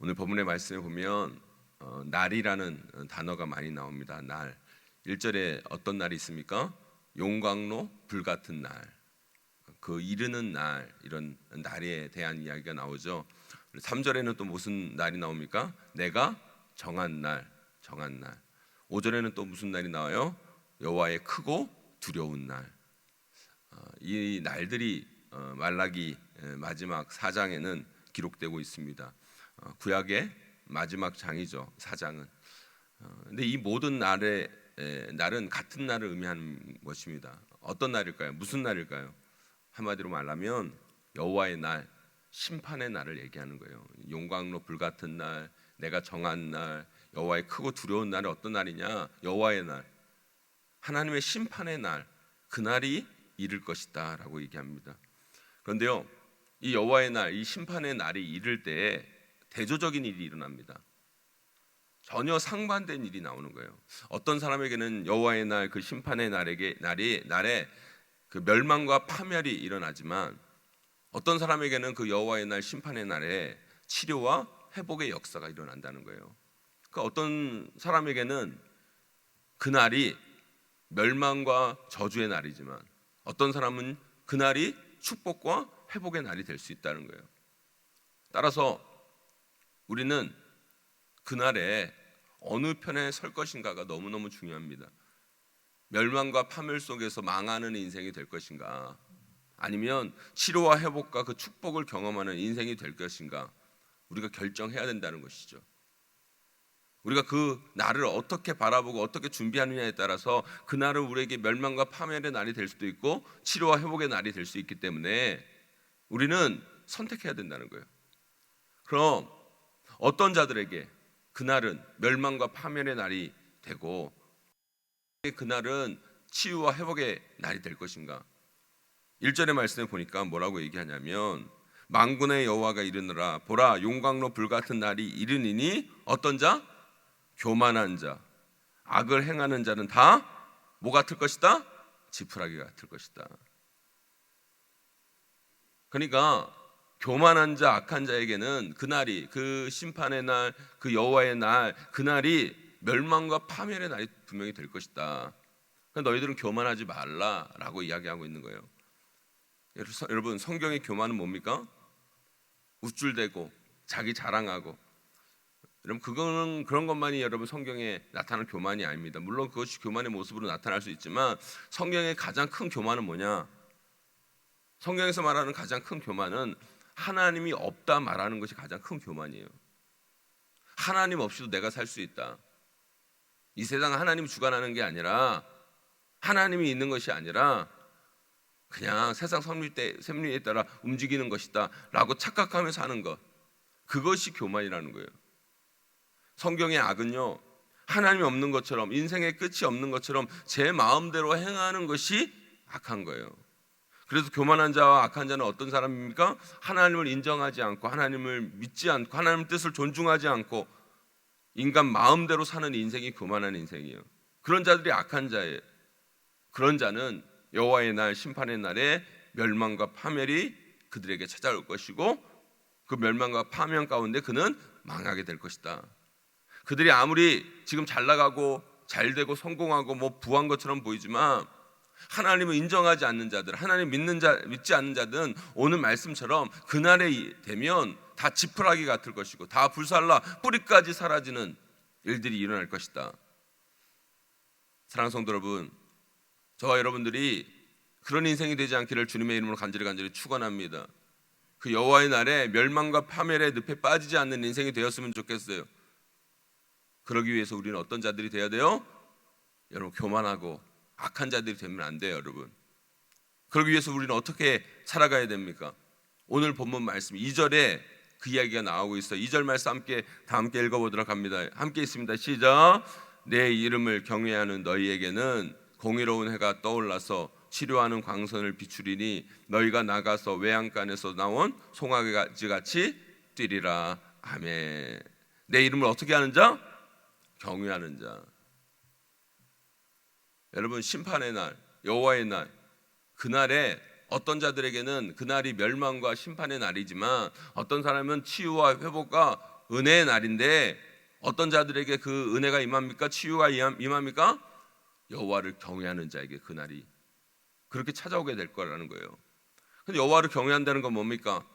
오늘 본문의 말씀에 보면 날이라는 단어가 많이 나옵니다. 날. 1절에 어떤 날이 있습니까? 용광로 불같은 날, 그 이르는 날, 이런 날에 대한 이야기가 나오죠. 3절에는 또 무슨 날이 나옵니까? 내가 정한 날, 정한 날. 5절에는 또 무슨 날이 나와요? 여호와의 크고 두려운 날. 이 날들이 말라기 마지막 4장에는 기록되고 있습니다. 구약의 마지막 장이죠, 4장은. 근데 이 모든 날은 같은 날을 의미하는 것입니다. 어떤 날일까요? 무슨 날일까요? 한마디로 말하면 여호와의 날, 심판의 날을 얘기하는 거예요. 용광로 불같은 날, 내가 정한 날, 여호와의 크고 두려운 날은 어떤 날이냐? 여호와의 날, 하나님의 심판의 날, 그날이 이를 것이다 라고 얘기합니다. 그런데요, 이 여호와의 날, 이 심판의 날이 이를 때에 대조적인 일이 일어납니다. 전혀 상반된 일이 나오는 거예요. 어떤 사람에게는 여호와의 날, 그 심판의 날에 그 멸망과 파멸이 일어나지만, 어떤 사람에게는 그 여호와의 날, 심판의 날에 치료와 회복의 역사가 일어난다는 거예요. 그러니까 어떤 사람에게는 그 날이 멸망과 저주의 날이지만, 어떤 사람은 그 날이 축복과 회복의 날이 될 수 있다는 거예요. 따라서 우리는 그날에 어느 편에 설 것인가가 너무너무 중요합니다. 멸망과 파멸 속에서 망하는 인생이 될 것인가, 아니면 치료와 회복과 그 축복을 경험하는 인생이 될 것인가, 우리가 결정해야 된다는 것이죠. 우리가 그 날을 어떻게 바라보고 어떻게 준비하느냐에 따라서 그 날은 우리에게 멸망과 파멸의 날이 될 수도 있고 치료와 회복의 날이 될 수 있기 때문에 우리는 선택해야 된다는 거예요. 그럼 어떤 자들에게 그날은 멸망과 파멸의 날이 되고 그날은 치유와 회복의 날이 될 것인가? 1절의 말씀에 보니까 뭐라고 얘기하냐면, 만군의 여호와가 이르노라, 보라 용광로 불같은 날이 이르니니 어떤 자? 교만한 자, 악을 행하는 자는 다 뭐 같을 것이다? 지푸라기 같을 것이다. 그러니까 교만한 자, 악한 자에게는 그날이, 그 심판의 날, 그 여호와의 날, 그날이 멸망과 파멸의 날이 분명히 될 것이다. 그러니까 너희들은 교만하지 말라라고 이야기하고 있는 거예요. 여러분, 성경의 교만은 뭡니까? 우쭐대고 자기 자랑하고. 여러분, 그거는 그런 것만이 여러분 성경에 나타나는 교만이 아닙니다. 물론 그것이 교만의 모습으로 나타날 수 있지만, 성경의 가장 큰 교만은 뭐냐? 성경에서 말하는 가장 큰 교만은 하나님이 없다 말하는 것이 가장 큰 교만이에요. 하나님 없이도 내가 살 수 있다. 이 세상은 하나님이 주관하는 게 아니라, 하나님이 있는 것이 아니라 그냥 세상 섭리에 따라 움직이는 것이다 라고 착각하면서 하는 것, 그것이 교만이라는 거예요. 성경의 악은요, 하나님이 없는 것처럼, 인생의 끝이 없는 것처럼 제 마음대로 행하는 것이 악한 거예요. 그래서 교만한 자와 악한 자는 어떤 사람입니까? 하나님을 인정하지 않고, 하나님을 믿지 않고, 하나님 뜻을 존중하지 않고 인간 마음대로 사는 인생이 교만한 인생이에요. 그런 자들이 악한 자예요. 그런 자는 여호와의 날, 심판의 날에 멸망과 파멸이 그들에게 찾아올 것이고, 그 멸망과 파멸 가운데 그는 망하게 될 것이다. 그들이 아무리 지금 잘 나가고 잘 되고 성공하고 뭐 부한 것처럼 보이지만, 하나님을 인정하지 않는 자들, 하나님 믿지 않는 자들은 오늘 말씀처럼 그날에 되면 다 지푸라기 같을 것이고 다 불살라 뿌리까지 사라지는 일들이 일어날 것이다. 사랑하는 성도 여러분, 저와 여러분들이 그런 인생이 되지 않기를 주님의 이름으로 간절히 축원합니다. 그 여호와의 날에 멸망과 파멸의 늪에 빠지지 않는 인생이 되었으면 좋겠어요. 그러기 위해서 우리는 어떤 자들이 되어야 돼요? 여러분, 교만하고 악한 자들이 되면 안 돼요, 여러분. 그러기 위해서 우리는 어떻게 살아가야 됩니까? 오늘 본문 말씀 2절에 그 이야기가 나오고 있어요. 2절 말씀 다 함께 읽어보도록 합니다. 함께 있습니다. 시작. 내 이름을 경외하는 너희에게는 공의로운 해가 떠올라서 치료하는 광선을 비추리니 너희가 나가서 외양간에서 나온 송아지같이 뛰리라. 아멘. 내 이름을 어떻게 하는 자? 경외하는 자. 여러분, 심판의 날, 여호와의 날, 그날에 어떤 자들에게는 그날이 멸망과 심판의 날이지만, 어떤 사람은 치유와 회복과 은혜의 날인데 어떤 자들에게 그 은혜가 임합니까? 치유가 임합니까? 여호와를 경외하는 자에게 그날이 그렇게 찾아오게 될 거라는 거예요. 근데 여호와를 경외한다는 건 뭡니까?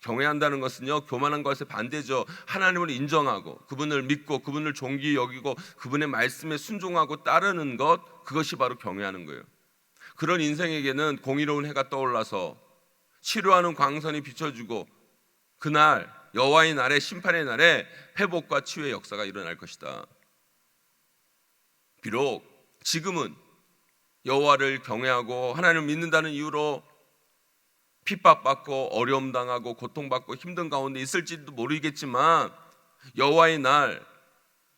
경외한다는 것은요, 교만한 것에 반대죠. 하나님을 인정하고 그분을 믿고 그분을 존귀히 여기고 그분의 말씀에 순종하고 따르는 것, 그것이 바로 경외하는 거예요. 그런 인생에게는 공의로운 해가 떠올라서 치료하는 광선이 비춰주고 그날 여호와의 날에, 심판의 날에 회복과 치유의 역사가 일어날 것이다. 비록 지금은 여호와를 경외하고 하나님을 믿는다는 이유로 핍박받고 어려움 당하고 고통받고 힘든 가운데 있을지도 모르겠지만 여호와의 날,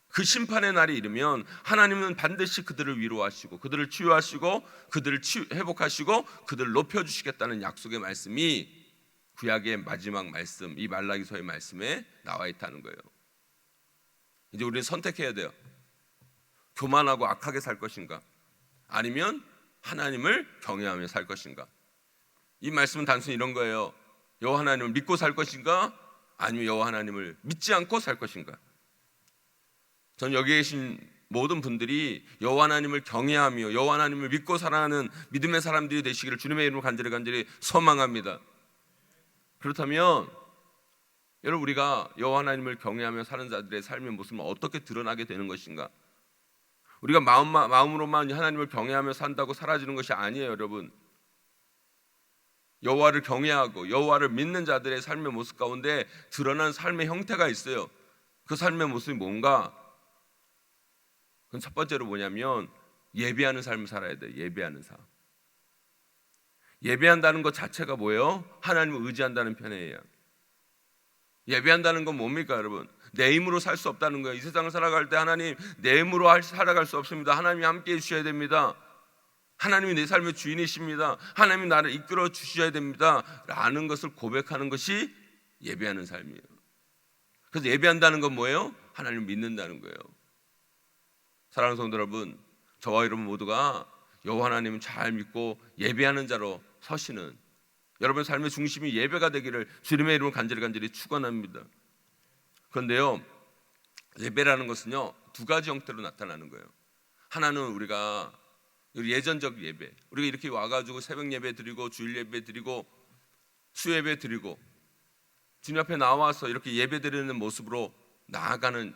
그 심판의 날이 이르면 하나님은 반드시 그들을 위로하시고 그들을 치유하시고 그들을 회복하시고 그들을 높여주시겠다는 약속의 말씀이 구약의 마지막 말씀, 이 말라기서의 말씀에 나와 있다는 거예요. 이제 우리는 선택해야 돼요. 교만하고 악하게 살 것인가, 아니면 하나님을 경외하며 살 것인가. 이 말씀은 단순히 이런 거예요. 여호와 하나님을 믿고 살 것인가, 아니면 여호와 하나님을 믿지 않고 살 것인가. 전 여기 계신 모든 분들이 여호와 하나님을 경외하며 여호와 하나님을 믿고 살아가는 믿음의 사람들이 되시기를 주님의 이름으로 간절히 소망합니다. 그렇다면 여러분, 우리가 여호와 하나님을 경외하며 사는 자들의 삶의 모습은 어떻게 드러나게 되는 것인가? 우리가 마음으로만 하나님을 경외하며 산다고 사라지는 것이 아니에요, 여러분. 여호와를 경외하고 여호와를 믿는 자들의 삶의 모습 가운데 드러난 삶의 형태가 있어요. 그 삶의 모습이 뭔가? 그건 첫 번째로 뭐냐면 예배하는 삶을 살아야 돼요. 예배하는 삶. 예배한다는 것 자체가 뭐예요? 하나님을 의지한다는 편이에요. 예배한다는 건 뭡니까, 여러분? 내 힘으로 살 수 없다는 거예요. 이 세상을 살아갈 때 하나님, 내 힘으로 살아갈 수 없습니다. 하나님이 함께해 주셔야 됩니다. 하나님이 내 삶의 주인이십니다. 하나님이 나를 이끌어 주셔야 됩니다 라는 것을 고백하는 것이 예배하는 삶이에요. 그래서 예배한다는 건 뭐예요? 하나님을 믿는다는 거예요. 사랑하는 성도 여러분, 저와 여러분 모두가 여호와 하나님을 잘 믿고 예배하는 자로 서시는 여러분의 삶의 중심이 예배가 되기를 주님의 이름으로 간절히 축원합니다. 그런데요, 예배라는 것은요, 두 가지 형태로 나타나는 거예요. 하나는 우리가 예전적 예배, 우리가 이렇게 와가지고 새벽 예배 드리고 주일 예배 드리고 수예배 드리고 주님 앞에 나와서 이렇게 예배 드리는 모습으로 나아가는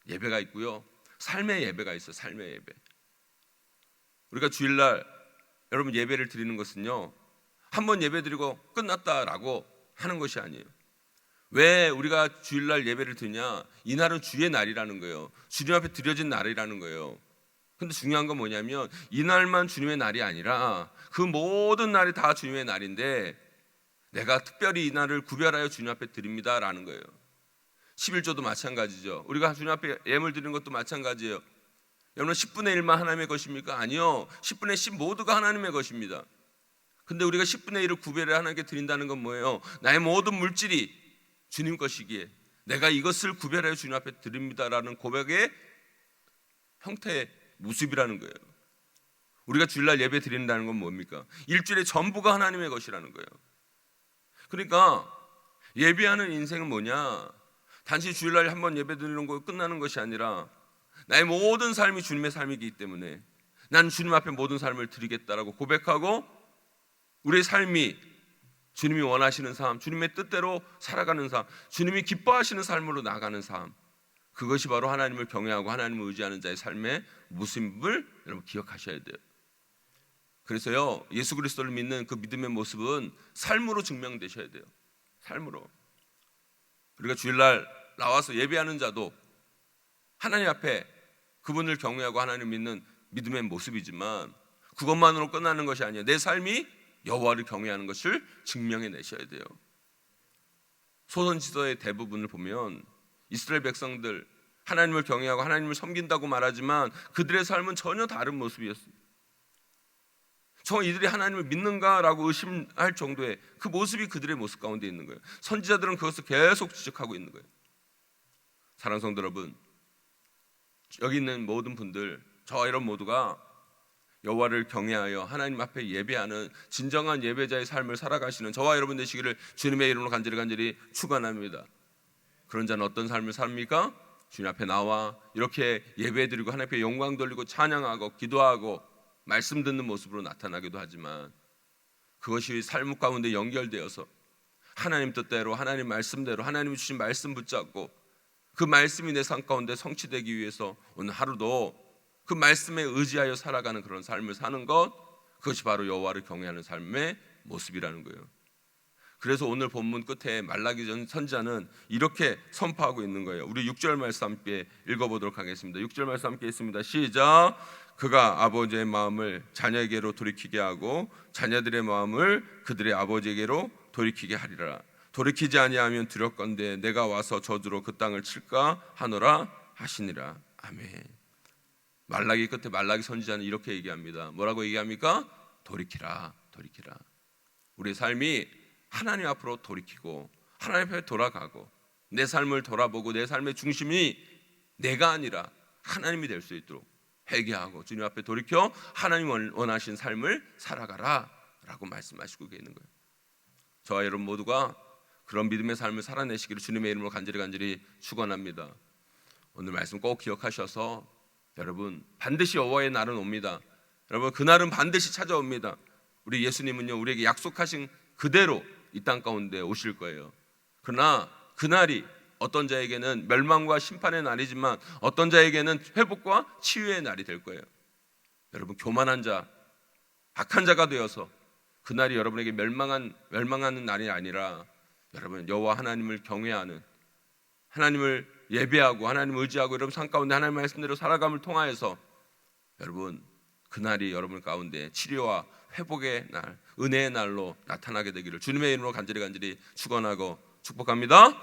예배가 있고요, 삶의 예배가 있어요. 삶의 예배. 우리가 주일날 여러분 예배를 드리는 것은요, 한번 예배 드리고 끝났다라고 하는 것이 아니에요. 왜 우리가 주일날 예배를 드냐? 이날은 주의 날이라는 거예요. 주님 앞에 드려진 날이라는 거예요. 근데 중요한 건 뭐냐면 이날만 주님의 날이 아니라 그 모든 날이 다 주님의 날인데 내가 특별히 이 날을 구별하여 주님 앞에 드립니다라는 거예요. 11조도 마찬가지죠. 우리가 주님 앞에 예물 드리는 것도 마찬가지예요. 여러분, 10분의 1만 하나님의 것입니까? 아니요. 10분의 10 모두가 하나님의 것입니다. 근데 우리가 10분의 1을 구별해 하나님께 드린다는 건 뭐예요? 나의 모든 물질이 주님 것이기에 내가 이것을 구별하여 주님 앞에 드립니다라는 고백의 형태의 모습이라는 거예요. 우리가 주일날 예배 드린다는 건 뭡니까? 일주일의 전부가 하나님의 것이라는 거예요. 그러니까 예배하는 인생은 뭐냐? 단지 주일날 한번 예배 드리는 거 끝나는 것이 아니라 나의 모든 삶이 주님의 삶이기 때문에 나는 주님 앞에 모든 삶을 드리겠다라고 고백하고 우리의 삶이 주님이 원하시는 삶, 주님의 뜻대로 살아가는 삶, 주님이 기뻐하시는 삶으로 나아가는 삶, 그것이 바로 하나님을 경외하고 하나님을 의지하는 자의 삶의 모습을 여러분 기억하셔야 돼요. 그래서요, 예수 그리스도를 믿는 그 믿음의 모습은 삶으로 증명되셔야 돼요. 삶으로. 우리가 주일날 나와서 예배하는 자도 하나님 앞에 그분을 경외하고 하나님을 믿는 믿음의 모습이지만 그것만으로 끝나는 것이 아니에요. 내 삶이 여호와를 경외하는 것을 증명해내셔야 돼요. 소선지서의 대부분을 보면 이스라엘 백성들 하나님을 경외하고 하나님을 섬긴다고 말하지만 그들의 삶은 전혀 다른 모습이었습니다. 정말 이들이 하나님을 믿는가라고 의심할 정도의 그 모습이 그들의 모습 가운데 있는 거예요. 선지자들은 그것을 계속 지적하고 있는 거예요. 사랑하는 성도 여러분, 여기 있는 모든 분들, 저와 여러분 모두가 여호와를 경외하여 하나님 앞에 예배하는 진정한 예배자의 삶을 살아가시는 저와 여러분 되시기를 주님의 이름으로 간절히 축원합니다. 그런 자는 어떤 삶을 삽니까? 주님 앞에 나와 이렇게 예배드리고 하나님 앞에 영광 돌리고 찬양하고 기도하고 말씀 듣는 모습으로 나타나기도 하지만, 그것이 삶 가운데 연결되어서 하나님 뜻대로, 하나님 말씀대로, 하나님이 주신 말씀 붙잡고 그 말씀이 내 삶 가운데 성취되기 위해서 오늘 하루도 그 말씀에 의지하여 살아가는 그런 삶을 사는 것, 그것이 바로 여호와를 경외하는 삶의 모습이라는 거예요. 그래서 오늘 본문 끝에 말라기 전 선지자는 이렇게 선포하고 있는 거예요. 우리 6절 말씀 함께 읽어보도록 하겠습니다. 6절 말씀 함께 있습니다. 시작. 그가 아버지의 마음을 자녀에게로 돌이키게 하고 자녀들의 마음을 그들의 아버지에게로 돌이키게 하리라. 돌이키지 아니하면 두렵건대 내가 와서 저주로 그 땅을 칠까 하노라 하시니라. 아멘. 말라기 끝에 말라기 선지자는 이렇게 얘기합니다. 뭐라고 얘기합니까? 돌이키라, 돌이키라. 우리의 삶이 하나님 앞으로 돌이키고 하나님 앞에 돌아가고 내 삶을 돌아보고 내 삶의 중심이 내가 아니라 하나님이 될 수 있도록 회개하고 주님 앞에 돌이켜 하나님 원하신 삶을 살아가라 라고 말씀하시고 계시는 거예요. 저와 여러분 모두가 그런 믿음의 삶을 살아내시기를 주님의 이름으로 간절히 축원합니다. 오늘 말씀 꼭 기억하셔서 여러분, 반드시 여호와의 날은 옵니다. 여러분, 그날은 반드시 찾아옵니다. 우리 예수님은요, 우리에게 약속하신 그대로 이 땅 가운데 오실 거예요. 그러나 그날이 어떤 자에게는 멸망과 심판의 날이지만 어떤 자에게는 회복과 치유의 날이 될 거예요. 여러분, 교만한 자, 악한 자가 되어서 그날이 여러분에게 멸망하는 날이 아니라 여러분, 여호와 하나님을 경외하는, 하나님을 예배하고 하나님을 의지하고 여러분 삶 가운데 하나님 말씀대로 살아감을 통하여서 여러분, 그날이 여러분 가운데 치료와 회복의 날, 은혜의 날로 나타나게 되기를 주님의 이름으로 간절히 축원하고 축복합니다.